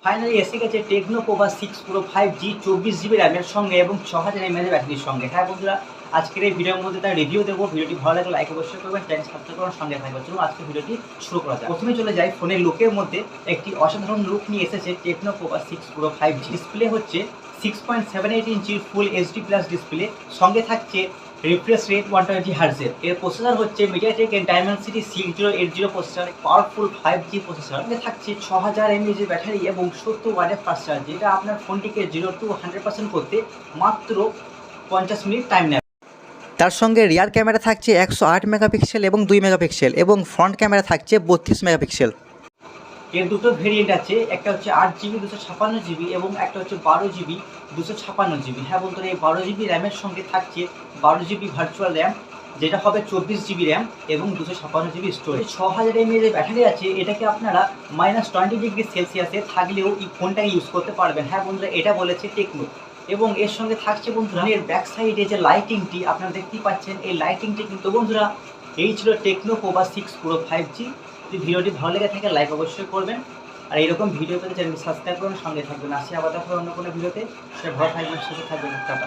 Finally এসে গেছে techno Poco 6 pro 5G 24GB র্যামের সঙ্গে এবং 6000 mAh ব্যাটারির সঙ্গে। হ্যাঁ বন্ধুরা, আজকের এই ভিডিওর মধ্যে তার রিভিউ দেবো। ভিডিওটি ভালো লাগলে লাইক অবশ্যই করবেন, চ্যানেল সাবস্ক্রাইব করার সঙ্গে থাকবেন। চলুন আজকে ভিডিওটি শুরু করা যাক। প্রথমে চলে যাই ফোনের লুকের মধ্যে। একটি অসাধারণ লুক নিয়ে এসেছে techno Poco 6 pro 5G। Display হচ্ছে 6.78 ইঞ্চির ফুল এইচডি প্লাস ডিসপ্লে, সঙ্গে থাকছে রিফ্রেশ রেট 120 হার্জের। এর প্রসেসর হচ্ছে MediaTek Dimensity 6080 processor, powerful 5G processor. সঙ্গে থাকছে 6000 mAh ব্যাটারি এবং 70 ওয়াটের ফাস্ট চার্জ, যেটা আপনার ফোনটিকে 0 to 100% করতে মাত্র 50 মিনিট টাইম নেবে। তার সঙ্গে রিয়ার ক্যামেরা থাকছে 108 মেগাপিক্সেল এবং 2 মেগাপিক্সেল এবং ফ্রন্ট ক্যামেরা থাকছে 32 মেগাপিক্সেল। এর দুটো ভেরিয়েন্ট আছে, একটা হচ্ছে 8GB 256GB এবং একটা হচ্ছে 12GB 256GB। হ্যাঁ বন্ধুরা, এই 12GB র্যামের সঙ্গে থাকছে 12GB ভার্চুয়াল র্যাম, যেটা হবে 24GB র্যাম এবং 256GB স্টোরেজ। 6000 mAh ব্যাটারি আছে। এটাকে আপনারা -20°C থাকলেও এই ফোনটাকে ইউজ করতে পারবেন। হ্যাঁ বন্ধুরা, এটা বলেছে টেকনো। এবং এর সঙ্গে থাকছে বন্ধুরা এর ব্যাক সাইডে যে লাইটিংটি আপনারা দেখতেই পাচ্ছেন, এই লাইটিংটি কিন্তু বন্ধুরা এই ছিল টেকনো পোকো 6 প্রো 5G। যদি ভিডিওটি ভালো লেগে থাকে লাইক অবশ্যই করবেন, আর এইরকম ভিডিও পেতে চ্যানেলটি সাবস্ক্রাইব করুন, সঙ্গে থাকবেন। আসি আবার দেখা হবে অন্য কোনো ভিডিওতে। সে ভালো থাকবেন, সুস্থ থাকবেন, টাটা।